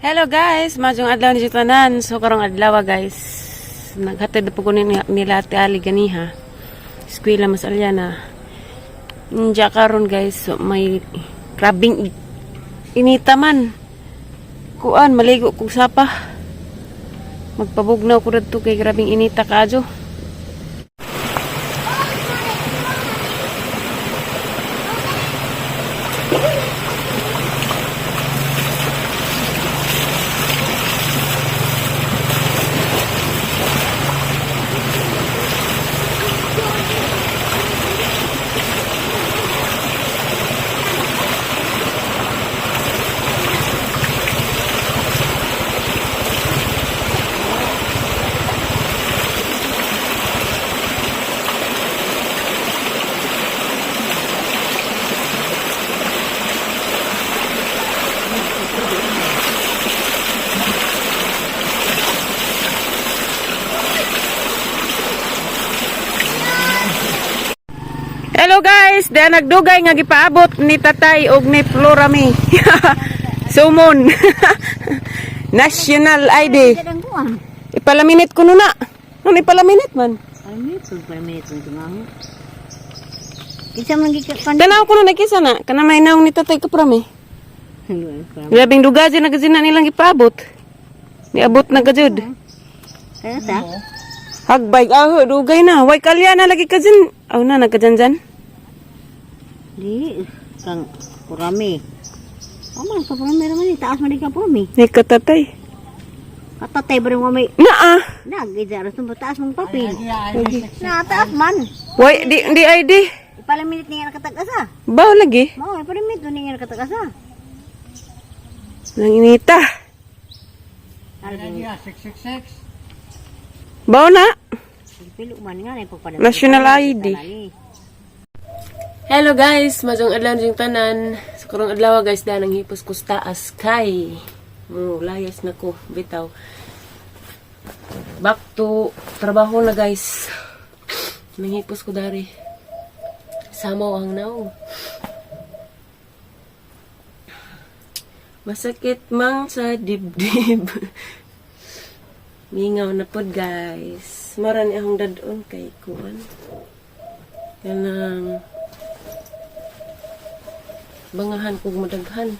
Hello guys, majong adlaw ni tanan. So karong adlaw guys, naghatid po ko nila Ate Ali ganiha. Eskwela mas alyana. Nja karon guys, so may krabing inita man. Kuan maligo kog sapa. Magpabugnaw ko dito kay krabing inita kadyo. Hello guys, dahil nagdugay nga gipaabot ni Tatay og ni Florami. Sumon. National ID. Ipalaminit ko nuna. Nun ipalaminit man. Palaminit ko tungaho. Kisa man gikan. Tanaw ko na kisa na. Kana may naong ni Tatay Kaprami. Grabing dugaji na gazina nilang gipaabot. Niabot na gajud. Kaya sa? Hagbay dugay na. Way kalya na lagi kazin. Aw na nagkajanjan. Di kang Purami. Aman sa Purami naman ni taas man di ka Purami. Ni katatay. Katatay ba rin mo may Naa. nagidara sa taas mong papel. Na taas man. Way di ID. Ipalaminit ni nga nakatag-asa. Baw lagi. Mao ipalimit ni nga nakatag-asa. Nang inita. Algi 666. Baw na. pilo man nga na pagpada. National ID. Hello guys, majong adlaw jing tanan. Sa karong adlaw guys, da nang hipos ko sa taas kay. Layas na ko bitaw. Back to trabaho na guys. Nanghipos ko dari. Samaw ang naw. Masakit mang sa dibdib. Mingaw na pod guys. Marani akong dadon kay kuan. Kanang bangahan kog madaghan.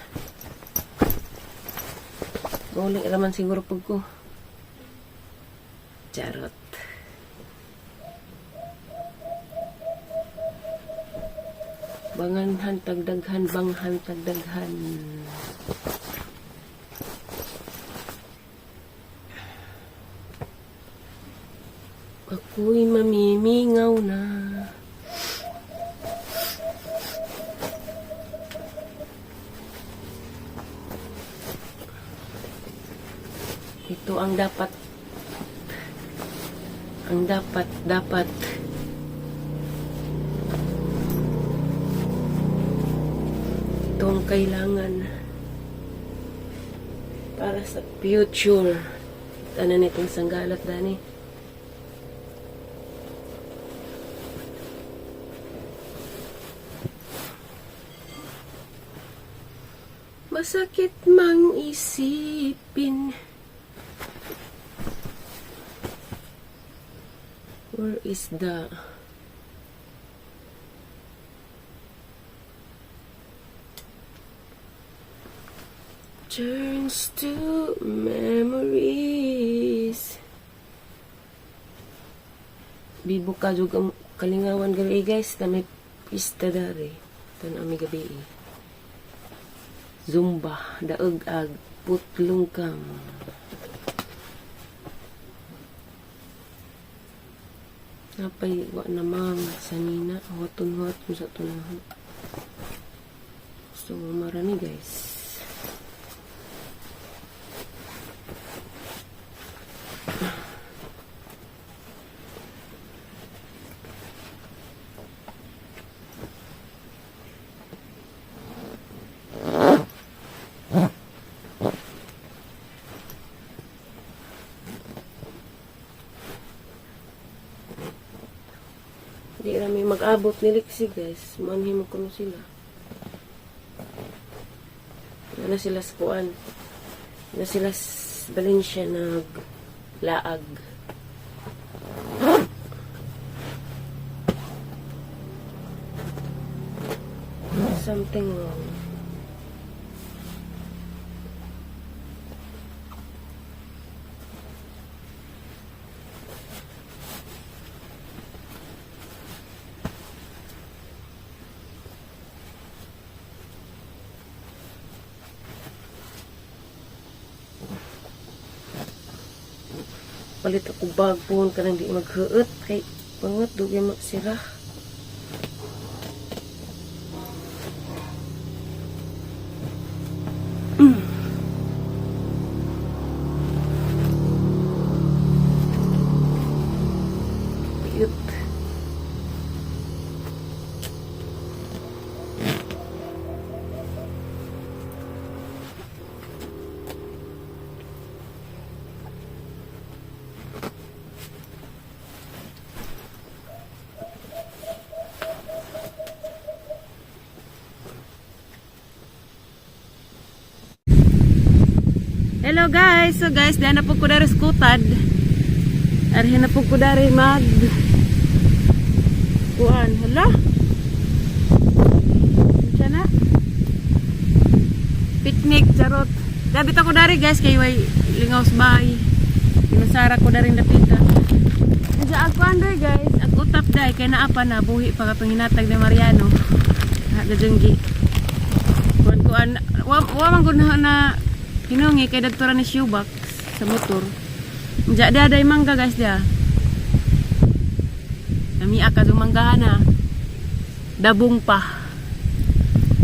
Muli raman siguro pag ko. Charot. Banganhan tagdaghan, banghan tagdaghan. Ako'y mamimingaw na. Ito ang dapat. Ito ang kailangan para sa future. Ano nitong sanggalat, Dani? Masakit mang isipin. Where is the turns to memories. Bibuka juga kalingawan gabi guys, kami pista dari tanami gabi. Zumba, daag-ag, putlungkam. Napay wa namang sanina, waton-wat mo sa tunahan. So, marami guys. Di rami mag-abot ni Lexi guys. Manhimo ko na sila. Wala sila sa kuan. Na sila sa Valencia naglaag. Something wrong. Palit ako bag po ka nang di maghuot kay pangat dugi magsira. Cute. Hello guys! So guys, diyan na po ko dari skutad. Arhin na po ko dari mag kuan. Hala? Diyan na? Picnic, charot. Dabit ako dari guys, kay way lingaw sa bahay. Pinasara ko dari napita. Diyan ako andoy guys. Ako utap day, kay naapa na. Buhi pa ka panghinatag ni Mariano. Gajenggi. Kuan. Wamang guna na hinungi kay dagtora ni shoebox sa motor. Diya dia day mangga guys dia. Nami aka yung manggahan na. Dabong pa.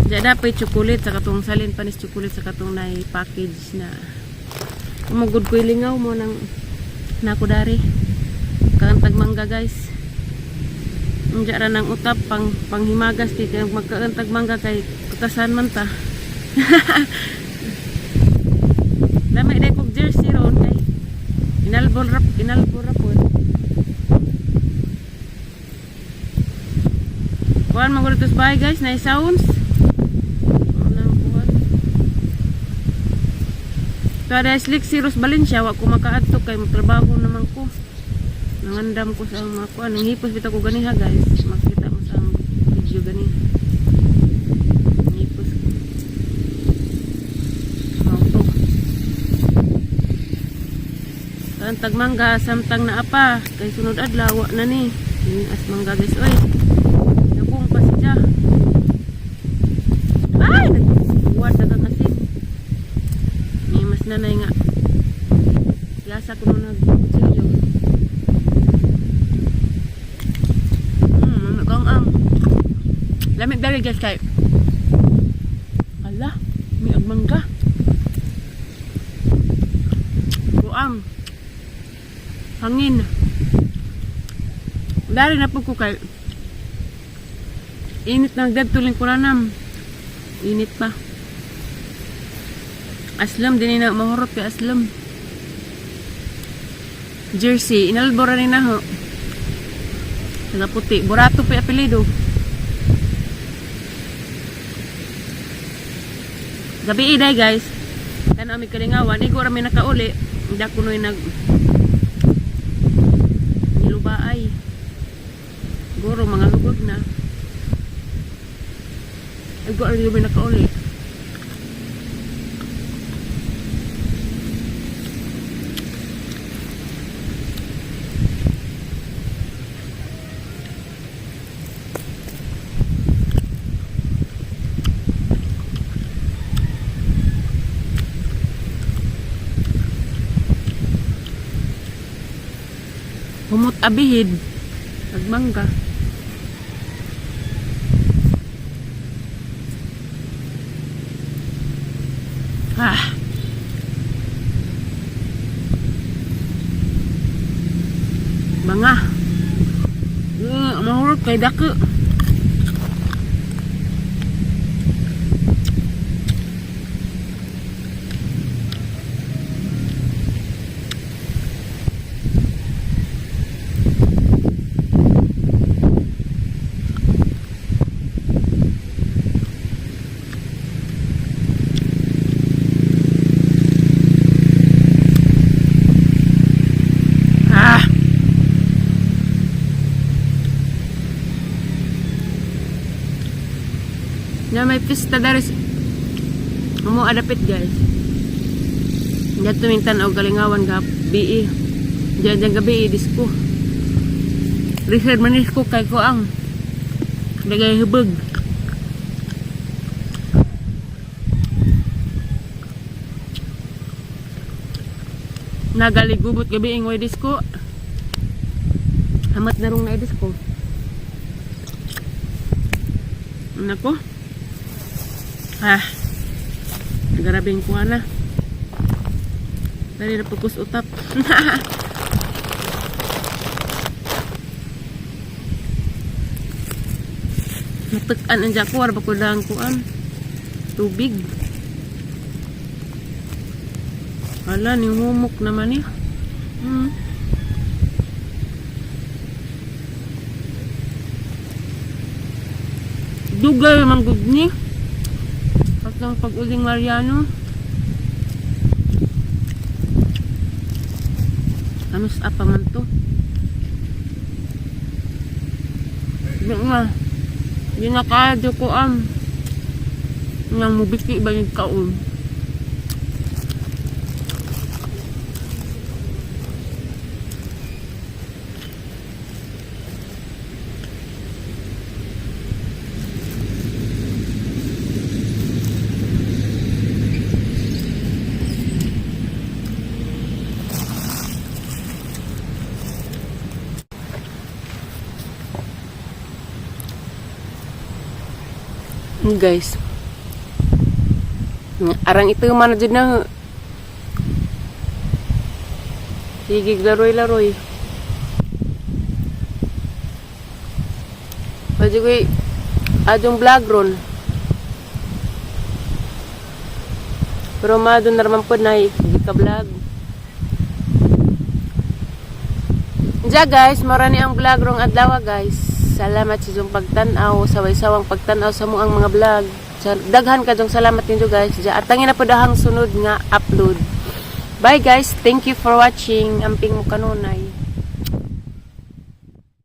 Diya dapat chocolate sa katong salin panis chocolate sa katong na package na. Umagod ko ilingaw mo ng nakudari. Kaantag mangga guys. Diya ra nang utap panghimagas ti kay magkaantag mangga kay kutasan man ta. Lamay day kog jersey ron kay inalbor rapon. Kuan mo gusto sa bahay guys, na sounds. Nang kuan. So ada slick si Ros Valencia wa ko makaadto kay magtrabaho naman ko. Nangandam ko sa mga kuan, nanghipos bitaw ko ganiha guys. Makita mo sa video gani. Antag mangga samtang na apa kay sunod adlaw na ni as mangga guys oy nabung pa siya ay nagbuwad dagang asin ni mas nanay nga yasa ko nung nagsilyo nagong lamig dali guys kay ala may agmangga buang hangin. Dari na po ko kay init na nagdadtuling kuranam. Init pa. Aslam din na mahurot kay aslam. Jersey, inalbora ni na ho. Taga puti, Burato pa apelido. Gabi iday guys. Kana mi kalingawan, igo ra mi nakauli. Hindi ko noy nag baay. Guro mga lugod na. Ay ko rin yung nakauli. Humot abihid nagmangga mga mahurot kay dako Na may pista daris. Amo adapit guys. Diyan tuming tanaw galingawan gabi. Diyan gabi disco. Reserve manis ko kay ko ang dagay hubog. Nagaligubot gabi ingway disco. Hamat na rong na disco. Nako. Nagarabing ko na. Dali na pagkus utap. Natekan ang jakwar bako dang kuan. Tubig. Ala ni humok naman eh. Dugay manggod ni. Patang pag-uling Mariano. Anos apa man to? Di nga. Di nakadyo ko nang mubiki ba yung kaon. Guys, arang ito man dyan na higig laroy-laroy. Pwede ko adong vlog ron, pero madon na naman po na hindi ka vlog. Diya guys, marani ang vlog rong adlaw guys. Salamat sa inyong pagtanaw, saway-sawang pagtanaw sa muang mga vlog. Daghan ka dong salamat ninyo guys. Atangin na po dahang sunod nga upload. Bye guys, thank you for watching. Amping mo kanunay.